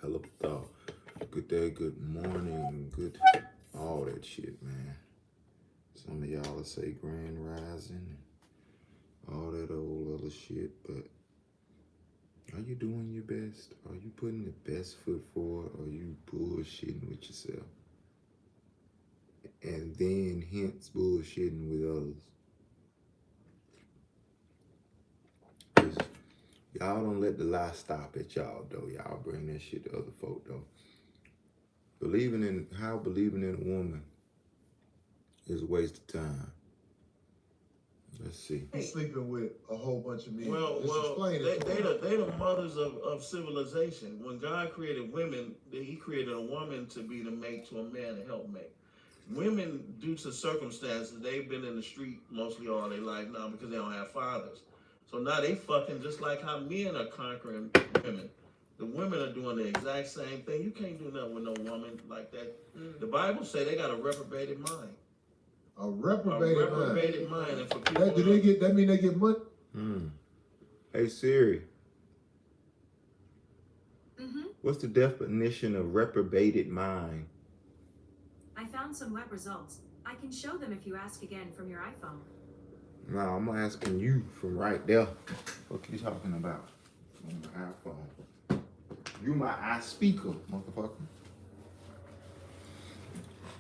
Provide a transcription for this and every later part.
Hello, thought. Good day, good morning, good all that shit, man. Some of y'all will say grand rising and all that old other shit, but are you doing your best? Are you putting the best foot forward? Or are you bullshitting with yourself? And then hence bullshitting with others. 'Cause y'all don't let the lie stop at y'all though. Y'all bring that shit to other folk though. Believing in a woman is a waste of time. Let's see. He's sleeping with a whole bunch of men. They the mothers of civilization. When God created women, He created a woman to be the mate to a man, a helpmate. Women, due to circumstances, they've been in the street mostly all their life now because they don't have fathers. So now they fucking just like how men are conquering women. The women are doing the exact same thing. You can't do nothing with no woman like that. The Bible say they got a reprobated mind. A reprobated mind. And for people that mean they get money? Hey Siri. What's the definition of reprobated mind? I found some web results. I can show them if you ask again from your iPhone. No, I'm asking you from right there. What you talking about? On my iPhone. You my iSpeaker, motherfucker.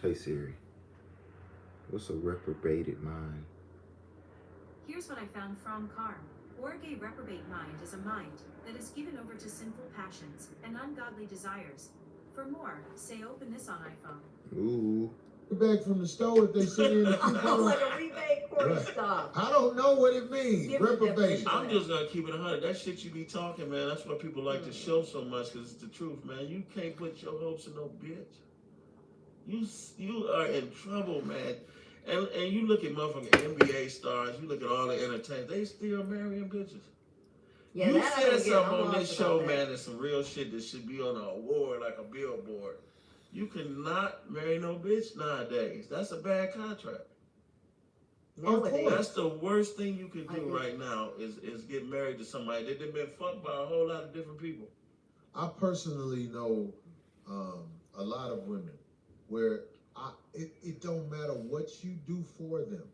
Hey Siri. What's a reprobated mind? Here's what I found from Carm. Or a reprobate mind is a mind that is given over to sinful passions and ungodly desires. For more, say open this on iPhone. Ooh. Back from the store if they sit in and keep on. Like a rebate for stuff. I don't know what it means. Reprobate. I'm just gonna keep it 100. That shit you be talking, man. That's why people like to show so much, because it's the truth, man. You can't put your hopes in no bitch. You are in trouble, man. And you look at motherfucking NBA stars, you look at all the entertainers, they still marrying bitches. Yeah, you said something on this show, man, that's some real shit that should be on an award, like a billboard. You cannot marry no bitch nowadays. That's a bad contract. That's the worst thing you can do right now is get married to somebody that they've been fucked by a whole lot of different people. I personally know a lot of women where it don't matter what you do for them,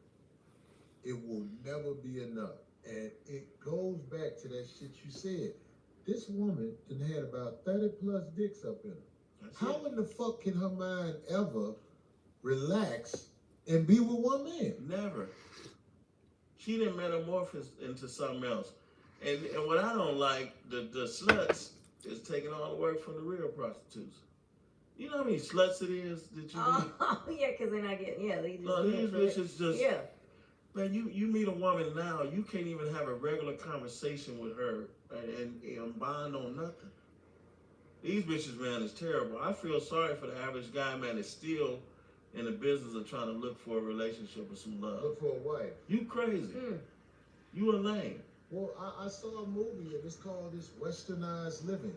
it will never be enough. And it goes back to that shit you said. This woman done had about 30 plus dicks up in her. How in the fuck can her mind ever relax and be with one man? Never. She didn't metamorphose into something else. And what I don't like, the sluts is taking all the work from the real prostitutes. You know how many sluts it is that you meet? Oh, yeah, because they're not getting, these bitches just, man, you meet a woman now, you can't even have a regular conversation with her and bond on nothing. These bitches, man, is terrible. I feel sorry for the average guy, man, that's still in the business of trying to look for a relationship with some love. Look for a wife. You crazy. You a lame. Well, I saw a movie and it's called this Westernized Living.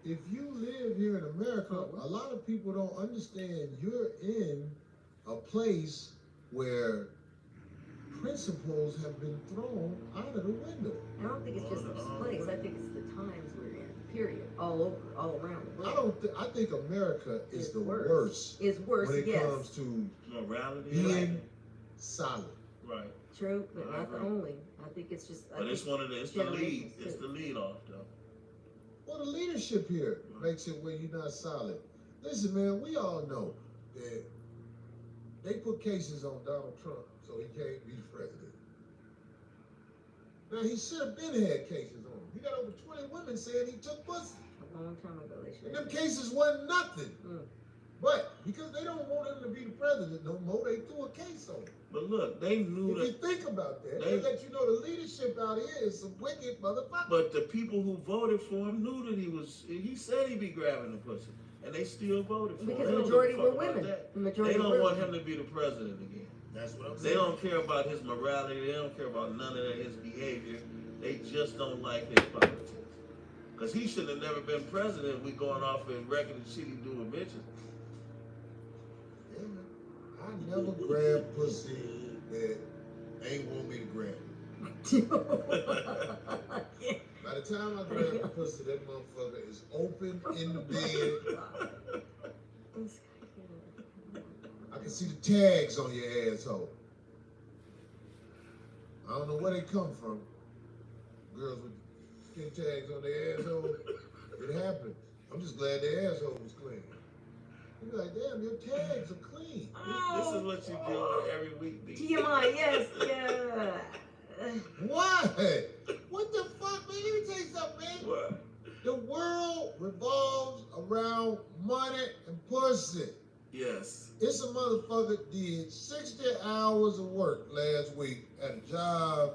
If you live here in America, a lot of people don't understand you're in a place where principles have been thrown out of the window. I don't think it's just this place. I think it's the times we're in. Period. All around the world. I think America is the worst. It's worse. When it comes to morality, being solid. Right. True, but not the only. I think it's just. But it's the lead. It's the lead off though. Well, the leadership here makes it where you're not solid. Listen, man, we all know that they put cases on Donald Trump so he can't be the president. Now, he should have been had cases on him. He got over 20 women saying he took pussy. A long time ago, they should. And them cases wasn't nothing. But because they don't want him to be the president no more, they threw a case on him. But look, they knew if you think about that, they let you know the leadership out here is some wicked motherfuckers. But the people who voted for him knew that he said he'd be grabbing the pussy. And they still voted for him. Because the majority were women. They don't want him to be the president again. That's what I'm saying. They don't care about his morality. They don't care about none of his behavior. They just don't like his politics. Because he should have never been president. We going off and record the shit he do with bitches. I never grabbed pussy that ain't want me to grab it. By the time I grab the pussy, that motherfucker is open in the bed. I can see the tags on your asshole. I don't know where they come from. Girls with skin tags on their asshole. It happens. I'm just glad their asshole was clean. You're like, damn, your tags are clean. This is what you do every week, B. TMI, yes, yeah. Why? What the fuck, man? Let me tell you something, man. What? The world revolves around money and pussy. Yes. It's a motherfucker did 60 hours of work last week at a job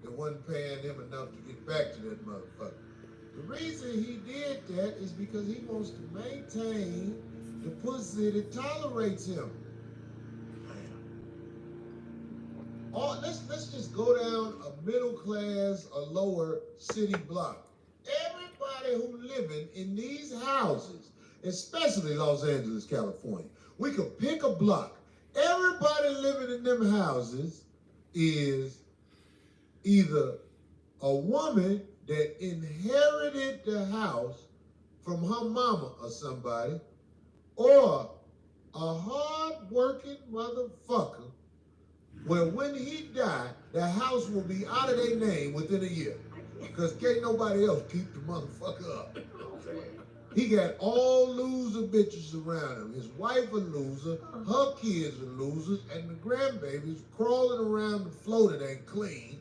that wasn't paying him enough to get back to that motherfucker. The reason he did that is because he wants to maintain the pussy that tolerates him. Let's just go down a middle class or lower city block. Everybody who living in these houses, especially Los Angeles, California, we could pick a block. Everybody living in them houses is either a woman that inherited the house from her mama or somebody, or a hard-working motherfucker where when he died, the house will be out of their name within a year. Because can't nobody else keep the motherfucker up. He got all loser bitches around him. His wife a loser, her kids are losers, and the grandbabies crawling around the floor that ain't clean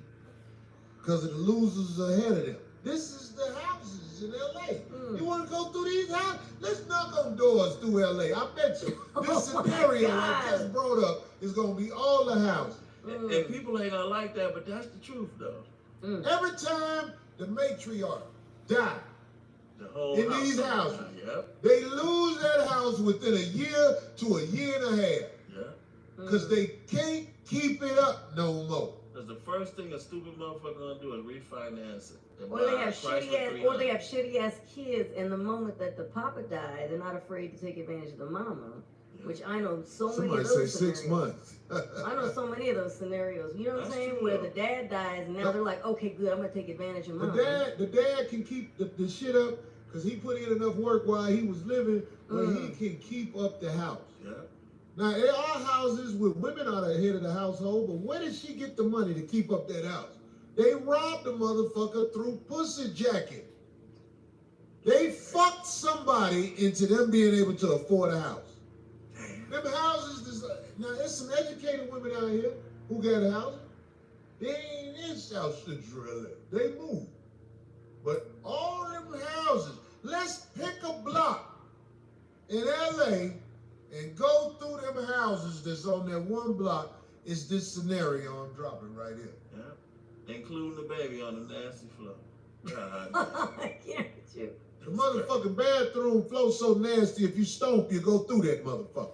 because of the losers ahead of them. This is the houses in LA. You want to go through these houses? Let's knock on doors through LA. I bet you this scenario I just brought up is going to be all the houses. And people ain't gonna like that, but that's the truth, though. Every time the matriarch die The whole in house these on houses, fire. Yep. they lose that house within a year to a year and a half Yeah. because they can't keep it up no more. Because the first thing a stupid motherfucker gonna do is refinance it. and Or buy they a have Chrysler shitty ass 300. shitty ass kids, and the moment that the papa died, they're not afraid to take advantage of the mama. Which I know so many Somebody of say those 6 scenarios. months. I know so many of those scenarios. You know what I'm That's saying? true, Where though. the dad dies, and now they're like, okay, good, I'm gonna take advantage of The mama. dad can keep the shit up because he put in enough work while he was living, but he can keep up the house. Yeah. Now, there are houses with women are the head of the household, but where did she get the money to keep up that house? They robbed the motherfucker through pussy jacking. They fucked somebody into them being able to afford a house. Them houses, now there's some educated women out here who got a house. They ain't in South Central LA. They moved. But all them houses, let's pick a block in LA and go through them houses that's on that one block. Is this scenario I'm dropping right here. Yeah. Including the baby on the nasty floor. God. I can't with you. The motherfucking bathroom flow so nasty, if you stomp, you go through that motherfucker.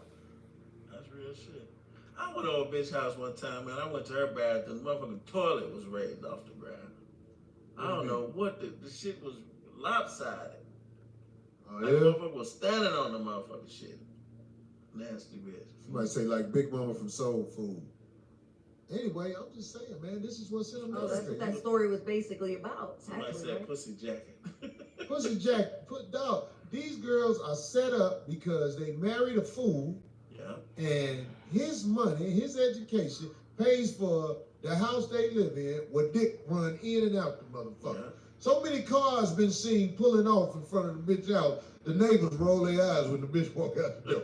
That's real shit. I went over a bitch house one time, man. I went to her bathroom. The motherfucking toilet was raised off the ground. I don't know what the shit was lopsided. Oh, That yeah? motherfucker was standing on the motherfucking shit. Nasty bitch. Somebody say like Big Mama from Soul Food. Anyway, I'm just saying, man, this is what's in Oh, that's America. what that story was basically about. Somebody Actually, said right? pussy jacket. Pussy Jack, dog. These girls are set up because they married a fool, Yeah. and his money, his education, pays for the house they live in, where dick run in and out the motherfucker. Yeah. So many cars been seen pulling off in front of the bitch house. The neighbors roll their eyes when the bitch walk out the door.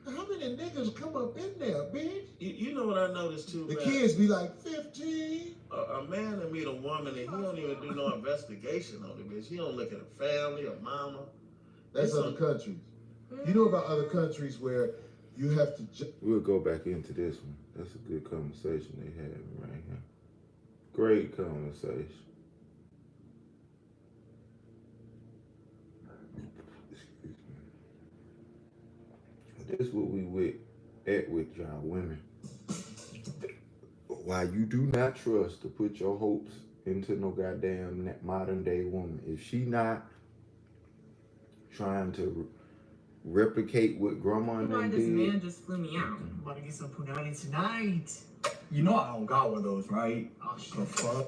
How many niggas come up in there, bitch? You know what I noticed too, The man? kids be like 15. A man that meet a woman and he don't even do no investigation on the bitch. He don't look at her family or mama. That's It's other on- countries. You know about other countries where you have to. We'll go back into this one. That's a good conversation they had right here. Great conversation. Excuse me. This is what we with y'all women. Why you do not trust to put your hopes into no goddamn modern day woman. If she not trying to replicate what grandma and them This did. man just flew me out. I'm about to get some punani tonight. You know I don't got one of those, right? Oh, shit. The fuck?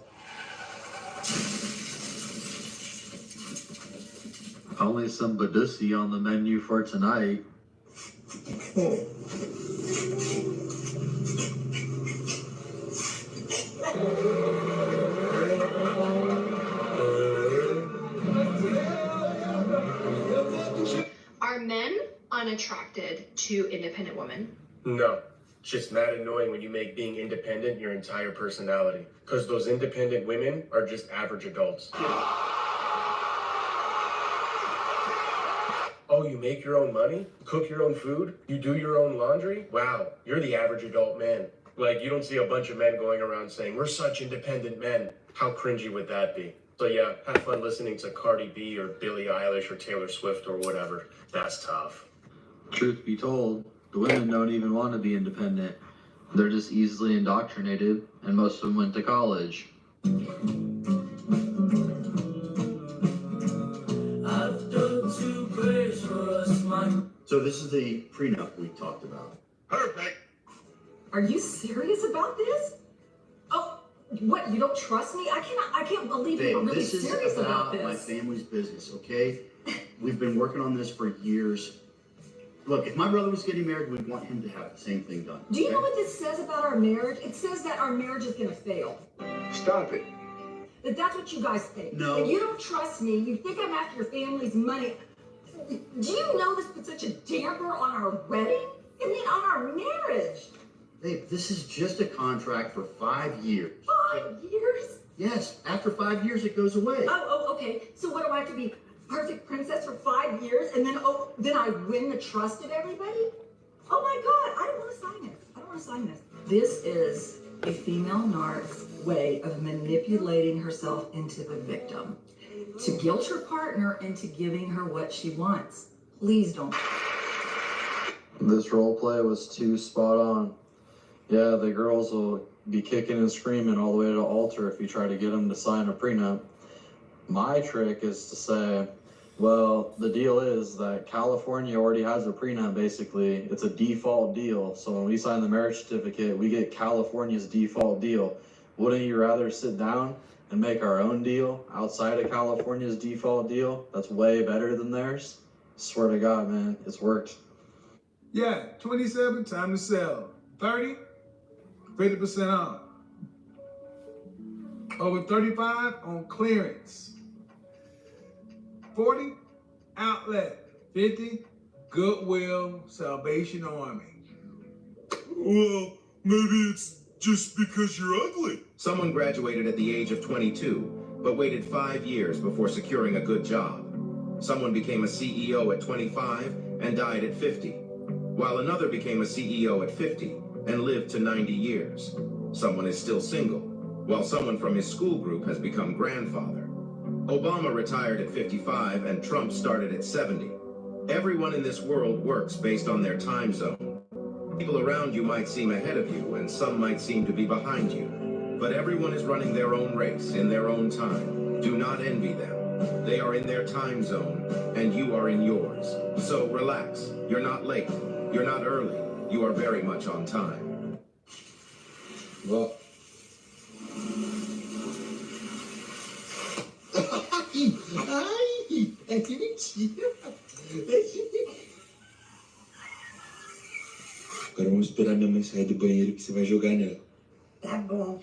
Only some Badussi on the menu for tonight. Are men unattracted to independent women? No. It's just mad annoying when you make being independent your entire personality. Because those independent women are just average adults. Oh, you make your own money? Cook your own food? You do your own laundry? Wow, you're the average adult man. Like, you don't see a bunch of men going around saying, we're such independent men. How cringy would that be? So yeah, have fun listening to Cardi B or Billie Eilish or Taylor Swift or whatever. That's tough. Truth be told, the women don't even want to be independent. They're just easily indoctrinated, and most of them went to college. So this is the prenup we talked about. Perfect. Are you serious about this? Oh, what? You don't trust me? I can't believe Babe, you're really this is serious about my this. family's business, okay? We've been working on this for years. Look, if my brother was getting married, we'd want him to have the same thing done. Do you okay? know what this says about our marriage? It says that our marriage is gonna fail. Stop it. That that's what you guys think. No. And you don't trust me. You think I'm after your family's money. Do you know this put such a damper on our wedding? I mean, on our marriage. Babe, this is just a contract for 5 years. 5 years? Yes, after 5 years it goes away. Oh, okay. So what do I have to be? Perfect princess for 5 years, and then I win the trust of everybody? Oh my God, I don't want to sign this. I don't want to sign this. This is a female narc's way of manipulating herself into the victim, to guilt her partner into giving her what she wants. Please don't. This role play was too spot on. Yeah, the girls will be kicking and screaming all the way to the altar if you try to get them to sign a prenup. My trick is to say, well, the deal is that California already has a prenup, basically. It's a default deal. So when we sign the marriage certificate, we get California's default deal. Wouldn't you rather sit down and make our own deal outside of California's default deal? That's way better than theirs. Swear to God, man, it's worked. Yeah, 27, time to sell. 30, 50% off. Over 35 on clearance. 40, outlet. 50, Goodwill, Salvation Army. Well, maybe it's just because you're ugly. Someone graduated at the age of 22, but waited 5 years before securing a good job. Someone became a CEO at 25 and died at 50, while another became a CEO at 50 and lived to 90 years. Someone is still single, while someone from his school group has become grandfather. Obama retired at 55 and Trump started at 70. Everyone in this world works based on their time zone. People around you might seem ahead of you and some might seem to be behind you, but everyone is running their own race in their own time. Do not envy them. They are in their time zone and you are in yours. So relax. You're not late. You're not early. You are very much on time. Well. Ai, é que mentira. Agora vamos esperar minha mãe sair do banheiro que você vai jogar nela. Tá bom.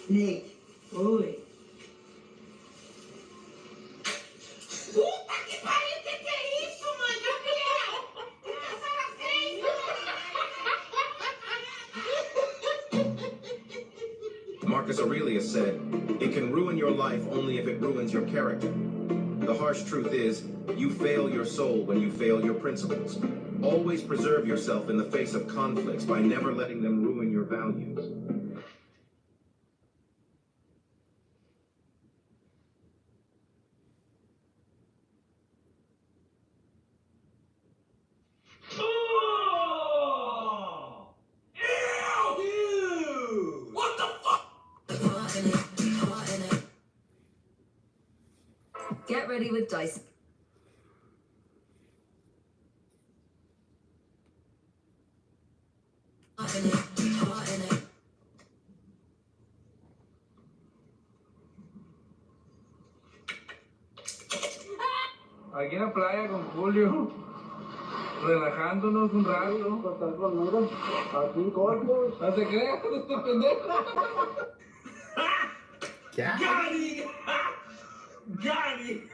Nick. Oi. Puta que pariu, que é isso, mãe? Gabriel! Marcus Aurelius said, "It can ruin your life only if it ruins your character." The harsh truth is, you fail your soul when you fail your principles. Always preserve yourself in the face of conflicts by never letting them ruin your values. Get ready with Dyson. Aquí en la playa con Julio, relajándonos un rato. Estar conmigo, aquí corto. No te creas, no te pendejo. Got him! Got him!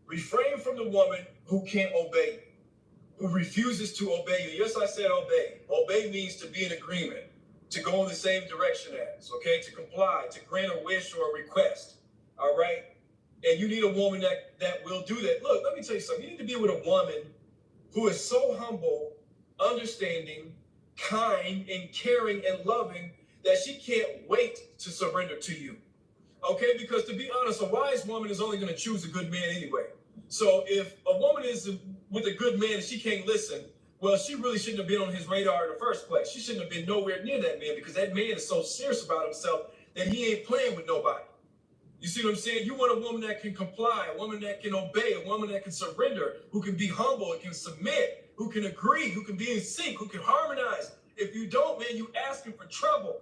Refrain from the woman who can't obey you, who refuses to obey you. Yes, I said obey. Obey means to be in agreement, to go in the same direction as, okay? To comply, to grant a wish or a request, all right? And you need a woman that will do that. Look, let me tell you something. You need to be with a woman who is so humble, understanding, kind, and caring and loving that she can't wait to surrender to you. Okay? Because to be honest, a wise woman is only going to choose a good man anyway. So if a woman is with a good man and she can't listen, well, she really shouldn't have been on his radar in the first place. She shouldn't have been nowhere near that man because that man is so serious about himself that he ain't playing with nobody. You see what I'm saying? You want a woman that can comply, a woman that can obey, a woman that can surrender, who can be humble, who can submit, who can agree, who can be in sync, who can harmonize. If you don't, man, you asking for trouble.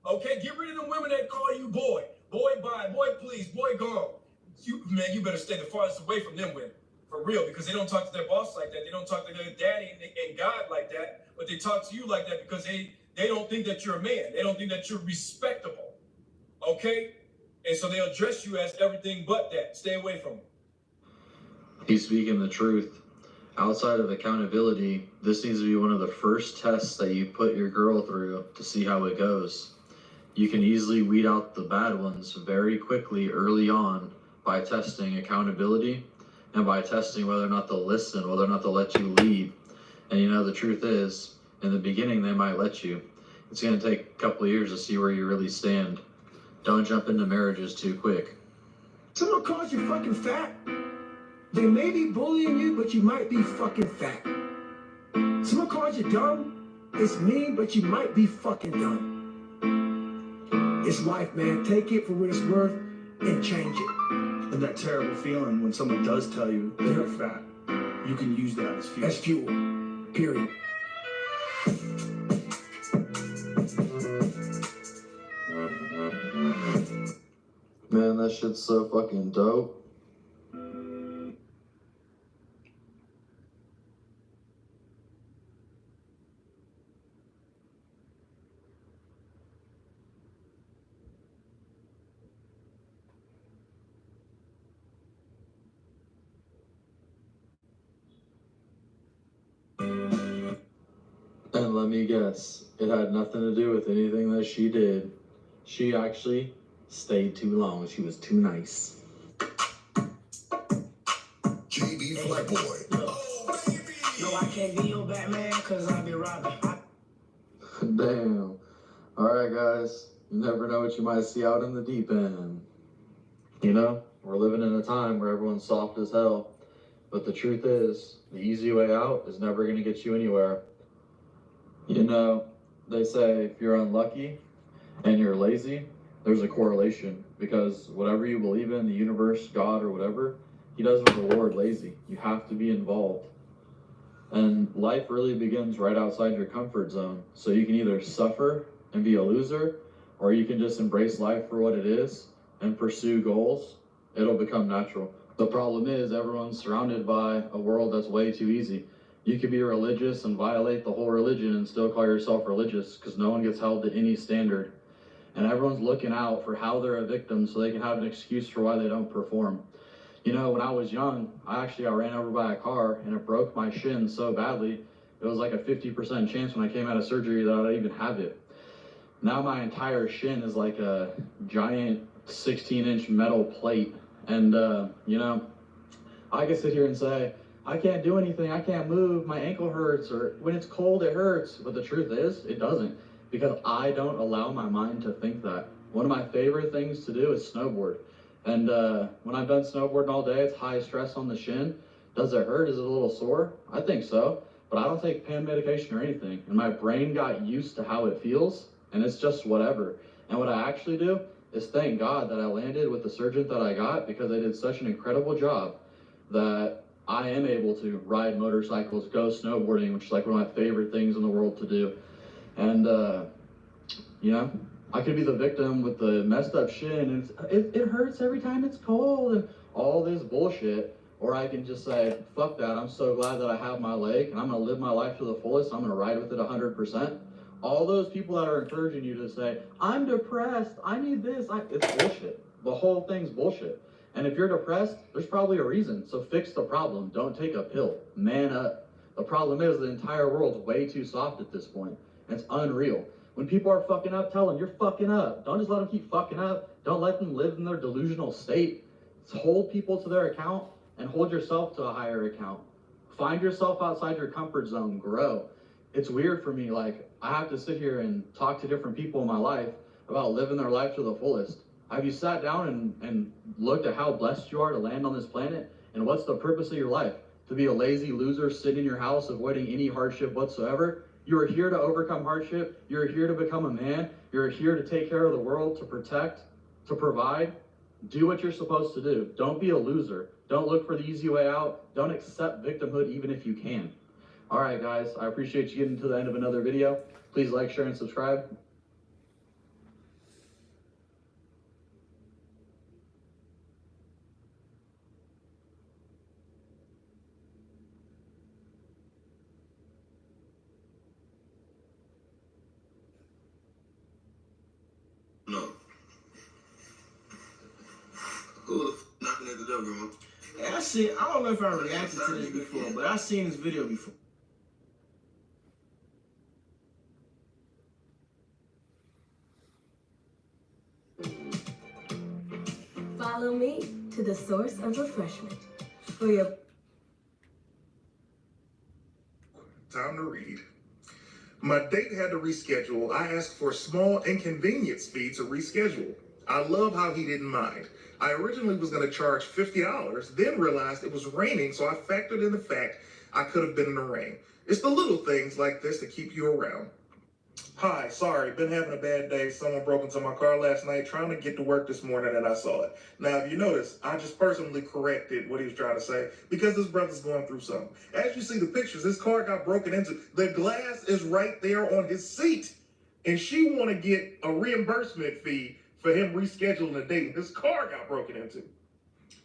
Okay? Get rid of the women that call you boy. Boy, bye. Boy, please. Boy, gone. You better stay the farthest away from them women. For real, because they don't talk to their boss like that. They don't talk to their daddy and God like that. But they talk to you like that because they don't think that you're a man. They don't think that you're respectable. Okay? And so they'll address you as everything but that. Stay away from them. He's speaking the truth. Outside of accountability, this needs to be one of the first tests that you put your girl through to see how it goes. You can easily weed out the bad ones very quickly early on by testing accountability and by testing whether or not they'll listen, whether or not they'll let you lead. And you know, the truth is, in the beginning, they might let you. It's going to take a couple of years to see where you really stand. Don't jump into marriages too quick. Someone calls you fucking fat. They may be bullying you, but you might be fucking fat. Someone calls you dumb. It's mean, but you might be fucking dumb. It's life, man. Take it for what it's worth and change it. And that terrible feeling when someone does tell you that you're fat, you can use that as fuel. As fuel. Period. Man, that shit's so fucking dope. And let me guess, it had nothing to do with anything that she did. She actually stayed too long. She was too nice. JB Flatboy. Oh, baby! No, I can't be your Batman because I be robbing. Damn. Alright, guys. You never know what you might see out in the deep end. You know, we're living in a time where everyone's soft as hell. But the truth is, the easy way out is never going to get you anywhere. You know, they say if you're unlucky and you're lazy, there's a correlation, because whatever you believe in, the universe, God, or whatever, he doesn't reward lazy. You have to be involved. And life really begins right outside your comfort zone. So you can either suffer and be a loser, or you can just embrace life for what it is and pursue goals. It'll become natural. The problem is everyone's surrounded by a world that's way too easy. You could be religious and violate the whole religion and still call yourself religious, because no one gets held to any standard. And everyone's looking out for how they're a victim so they can have an excuse for why they don't perform. You know, when I was young, I got ran over by a car and it broke my shin so badly, it was like a 50% chance when I came out of surgery that I'd even have it. Now my entire shin is like a giant 16-inch metal plate. And, you know, I can sit here and say, I can't do anything, I can't move, my ankle hurts, or when it's cold it hurts. But the truth is, it doesn't, because I don't allow my mind to think that. One of my favorite things to do is snowboard. And when I've done snowboarding all day, it's high stress on the shin. Does it hurt? Is it a little sore? I think so, but I don't take pain medication or anything. And my brain got used to how it feels, and it's just whatever. And what I actually do is thank God that I landed with the surgeon that I got, because they did such an incredible job that I am able to ride motorcycles, go snowboarding, which is like one of my favorite things in the world to do. And, you know, I could be the victim with the messed up shin, and it hurts every time it's cold, and all this bullshit. Or I can just say, fuck that, I'm so glad that I have my leg, and I'm gonna live my life to the fullest, I'm gonna ride with it 100%. All those people that are encouraging you to say, I'm depressed, I need this, it's bullshit. The whole thing's bullshit. And if you're depressed, there's probably a reason, so fix the problem, don't take a pill, man up. The problem is the entire world's way too soft at this point, and it's unreal. When people are fucking up, tell them you're fucking up. Don't just let them keep fucking up. Don't let them live in their delusional state. Hold people to their account and hold yourself to a higher account. Find yourself outside your comfort zone, grow. It's weird for me, like, I have to sit here and talk to different people in my life about living their life to the fullest. Have you sat down and looked at how blessed you are to land on this planet? And what's the purpose of your life? To be a lazy loser sitting in your house avoiding any hardship whatsoever? You are here to overcome hardship. You're here to become a man. You're here to take care of the world, to protect, to provide. Do what you're supposed to do. Don't be a loser. Don't look for the easy way out. Don't accept victimhood even if you can. All right, guys, I appreciate you getting to the end of another video. Please like, share, and subscribe. No. Who the f knocking at the door, Grandma? Hey, I don't know if I reacted to this before, but I've seen this video before. Follow me to the source of refreshment for your Time to read. My date had to reschedule. I asked for a small inconvenience fee to reschedule. I love how he didn't mind. I originally was going to charge $50, then realized it was raining, so I factored in the fact I could have been in the rain. It's the little things like this that keep you around. Hi, sorry, been having a bad day. Someone broke into my car last night trying to get to work this morning and I saw it. Now, if you notice, I just personally corrected what he was trying to say because this brother's going through something. As you see the pictures, his car got broken into. The glass is right there on his seat. And she want to get a reimbursement fee for him rescheduling a date. His car got broken into.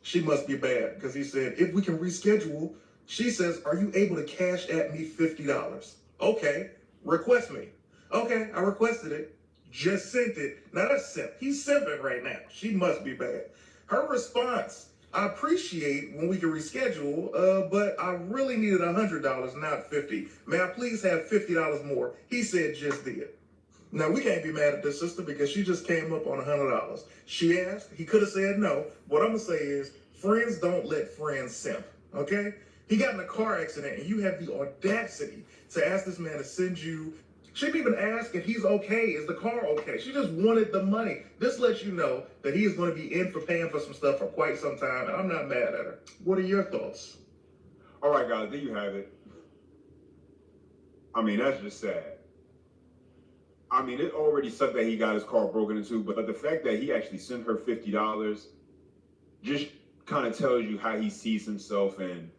She must be bad because he said, if we can reschedule, she says, are you able to cash at me $50? Okay, request me. Okay, I requested it, just sent it. Now that's simp. He's simping right now. She must be bad. Her response, I appreciate when we can reschedule, but I really needed $100, not $50. May I please have $50 more? He said, just did. Now, we can't be mad at this sister because she just came up on $100. She asked, he could have said no. What I'm gonna say is, friends don't let friends simp, okay? He got in a car accident and you have the audacity to ask this man to send you. She didn't even ask if he's okay. Is the car okay? She just wanted the money. This lets you know that he is going to be in for paying for some stuff for quite some time, and I'm not mad at her. What are your thoughts? All right, guys, there you have it. I mean, that's just sad. I mean, it already sucked that he got his car broken into, but the fact that he actually sent her $50 just kind of tells you how he sees himself and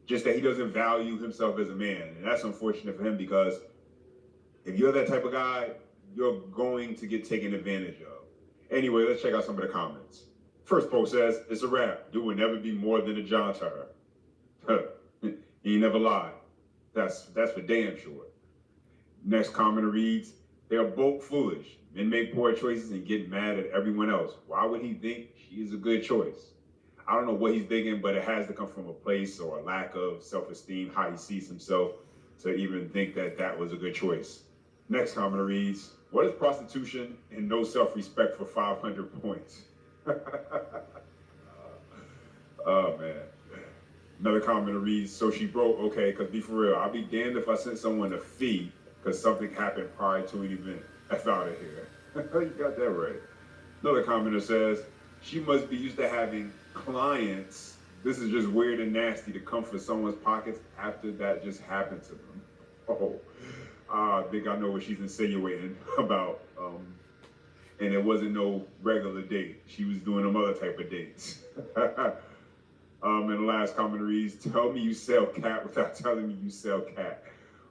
just that he doesn't value himself as a man. And that's unfortunate for him because if you're that type of guy, you're going to get taken advantage of. Anyway, let's check out some of the comments. First post says, it's a wrap. Dude will never be more than a John Turner. He never lied. That's for damn sure. Next comment reads, they are both foolish. Men make poor choices and get mad at everyone else. Why would he think she is a good choice? I don't know what he's thinking, but it has to come from a place or a lack of self-esteem, how he sees himself, to even think that that was a good choice. Next comment reads, what is prostitution and no self-respect for 500 points? Oh, man. Another comment reads, so she broke, okay, because be for real, I'll be damned if I sent someone a fee because something happened prior to an event. F out of here. You got that right. Another commenter says, she must be used to having clients. This is just weird and nasty to come for someone's pockets after that just happened to them. Oh. I think I know what she's insinuating about, and it wasn't no regular date. She was doing them other type of dates. And the last comment reads, tell me you sell cat without telling me you sell cat.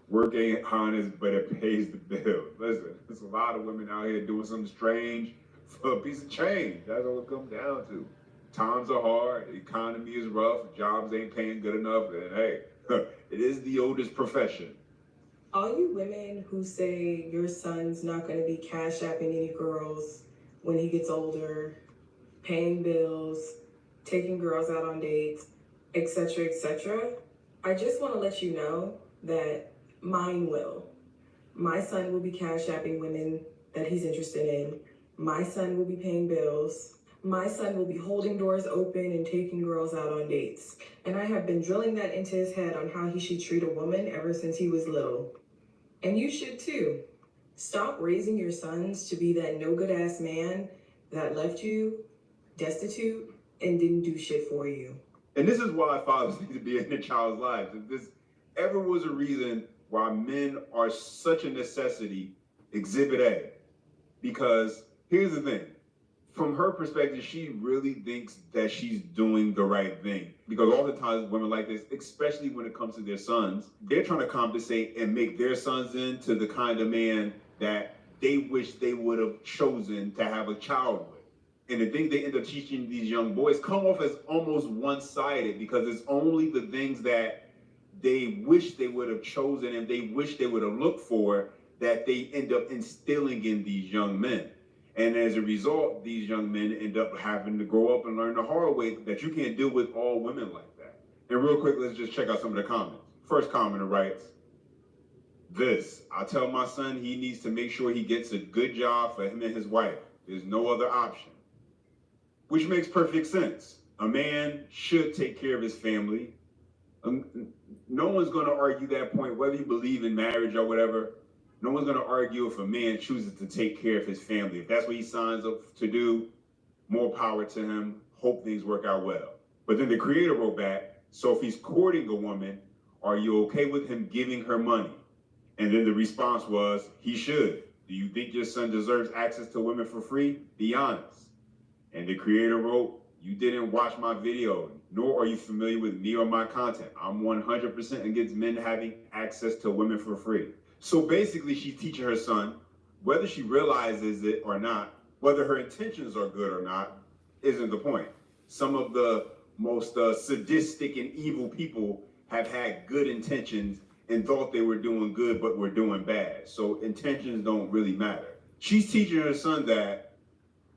Work ain't honest, but it pays the bill. Listen, there's a lot of women out here doing something strange for a piece of change. That's all it comes down to. Times are hard, the economy is rough, jobs ain't paying good enough, and hey, it is the oldest profession. All you women who say your son's not going to be cash apping any girls when he gets older, paying bills, taking girls out on dates, etc., I just want to let you know that mine will. My son will be cash apping women that he's interested in. My son will be paying bills. My son will be holding doors open and taking girls out on dates. And I have been drilling that into his head on how he should treat a woman ever since he was little. And you should too. Stop raising your sons to be that no good ass man that left you destitute and didn't do shit for you. And this is why fathers need to be in their child's lives. If this ever was a reason why men are such a necessity, Exhibit A. Because here's the thing. From her perspective, she really thinks that she's doing the right thing. Because oftentimes women like this, especially when it comes to their sons, they're trying to compensate and make their sons into the kind of man that they wish they would have chosen to have a child with. And the things they end up teaching these young boys come off as almost one-sided because it's only the things that they wish they would have chosen and they wish they would have looked for that they end up instilling in these young men. And as a result, these young men end up having to grow up and learn the hard way that you can't deal with all women like that. And real quick, let's just check out some of the comments. First commenter writes, this, I tell my son he needs to make sure he gets a good job for him and his wife. There's no other option. Which makes perfect sense. A man should take care of his family. No one's going to argue that point, whether you believe in marriage or whatever. No one's going to argue if a man chooses to take care of his family. If that's what he signs up to do, more power to him. Hope things work out well. But then the creator wrote back, so if he's courting a woman, are you okay with him giving her money? And then the response was, he should. Do you think your son deserves access to women for free? Be honest. And the creator wrote, you didn't watch my video, nor are you familiar with me or my content. I'm 100% against men having access to women for free. So basically, she's teaching her son, whether she realizes it or not, whether her intentions are good or not, isn't the point. Some of the most sadistic and evil people have had good intentions and thought they were doing good, but were doing bad. So intentions don't really matter. She's teaching her son that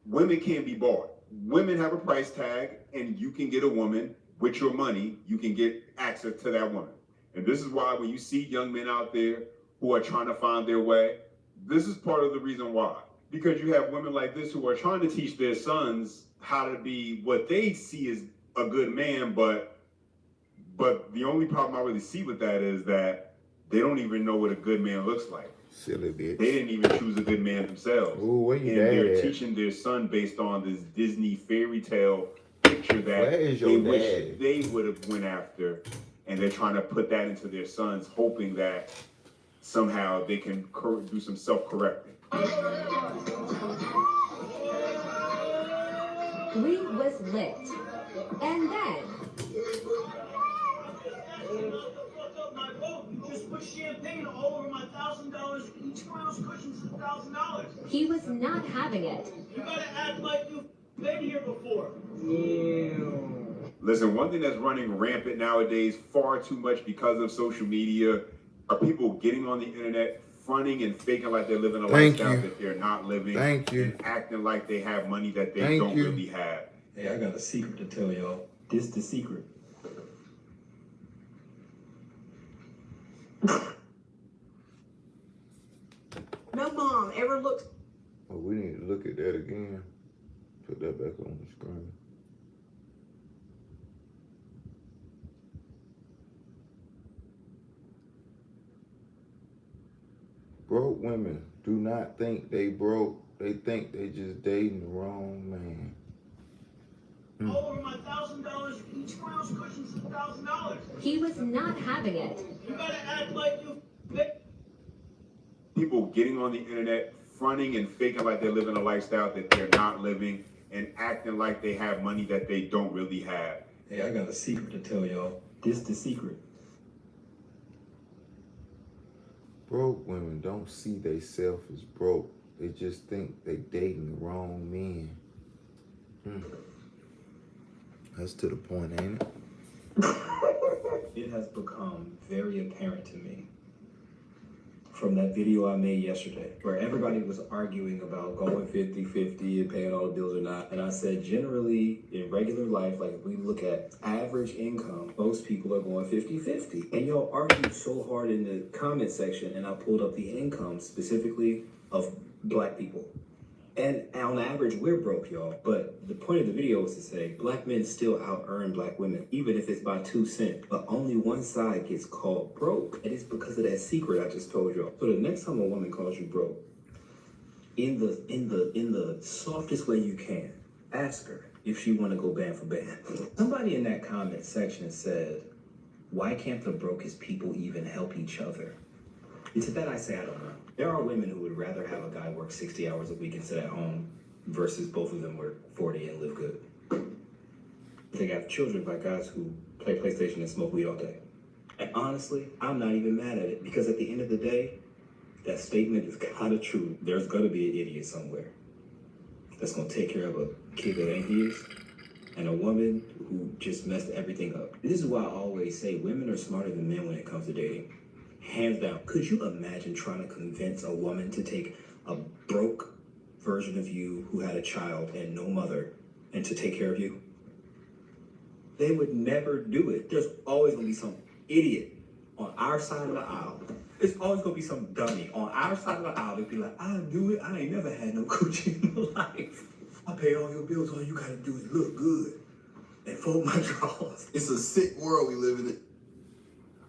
women can't be bought. Women have a price tag, and you can get a woman with your money. You can get access to that woman. And this is why when you see young men out there who are trying to find their way, this is part of the reason why. Because you have women like this who are trying to teach their sons how to be what they see as a good man, but the only problem I really see with that is that they don't even know what a good man looks like. Silly bitch. They didn't even choose a good man themselves. Ooh, where you and dad they're at? teaching their son based on this Disney fairy tale picture that Where is your they daddy? wish they would have went after, and they're trying to put that into their sons, hoping that somehow they can do some self-correcting. We was lit. And then You just put champagne all over my $1,000. Each one of those cushions is $1,000. he was not having it. You gotta act like you've been here before. Listen, one thing that's running rampant nowadays far too much because of social media are people getting on the internet, fronting and faking like they're living a lifestyle that they're not living. And acting like they have money that they don't really have. Hey, I got a secret to tell y'all. This the secret. No mom ever looked. Oh, we need to look at that again. Put that back on the screen. Broke women do not think they broke. They think they just dating the wrong man. All over my $1,000. Each one of those cushions is $1,000. He was not having it. You gotta act like you've been. People getting on the internet, fronting and faking like they're living a lifestyle that they're not living, and acting like they have money that they don't really have. Hey, I got a secret to tell y'all. This the secret. Broke women don't see themselves as broke. They just think they dating the wrong men. That's to the point, ain't it? It has become very apparent to me from that video I made yesterday where everybody was arguing about going 50-50 and paying all the bills or not. And I said, generally, in regular life, like if we look at average income, most people are going 50-50. And y'all argued so hard in the comment section, and I pulled up the income specifically of Black people. And on average, we're broke, y'all. But the point of the video was to say Black men still out-earn Black women, even if it's by 2 cents. But only one side gets called broke. And it's because of that secret I just told y'all. So the next time a woman calls you broke, in the softest way you can, ask her if she want to go band for band. Somebody in that comment section said, why can't the brokest people even help each other? And to that I say, I don't know. There are women who would rather have a guy work 60 hours a week and sit at home versus both of them work 40 and live good. They have children by guys who play PlayStation and smoke weed all day. And honestly, I'm not even mad at it because at the end of the day, that statement is kind of true. There's gonna be an idiot somewhere that's gonna take care of a kid that ain't his and a woman who just messed everything up. This is why I always say women are smarter than men when it comes to dating. Hands down. Could you imagine trying to convince a woman to take a broke version of you who had a child and no mother and to take care of you? They would never do it. There's always gonna be some idiot on our side of the aisle. There's always gonna be some dummy on our side of the aisle that'd be like, I'll do it. I ain't never had no coochie in my life. I pay all your bills. All you gotta do is look good and fold my drawers. It's a sick world we live in.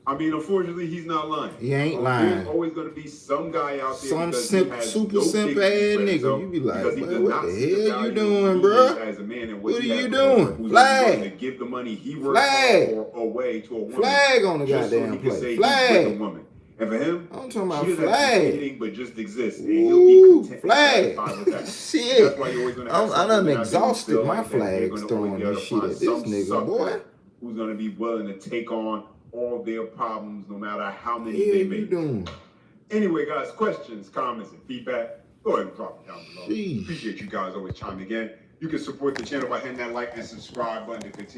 I mean, unfortunately, he's not lying. He ain't lying. There's always going to be some guy out there Some because simp, he has super no simp dignity ass for nigga. himself, You be like, because he "Boy, does what not the see hell you value in doing, who he bro? is as a man and What he are has you to offer, doing? who's Flag. willing to give the money he works Flag. for away to a woman. Flag on the just so goddamn he can play. say he's Flag. with a woman. And for him, I'm talking about she doesn't have to do flag. anything but just exist, and he'll be content Flag. and satisfied with that. Shit. That's why you're always going to have I some done women out there who exhausted feel my like that they're flags gonna throwing always be able this to shit find at this some nigga, sucker boy. who's going to be willing to take on all their problems, no matter how many Yeah, they you make. doing? Anyway, guys, questions, comments, and feedback, go ahead and drop them down below. Jeez. Appreciate you guys always chiming in. You can support the channel by hitting that like and subscribe button to continue.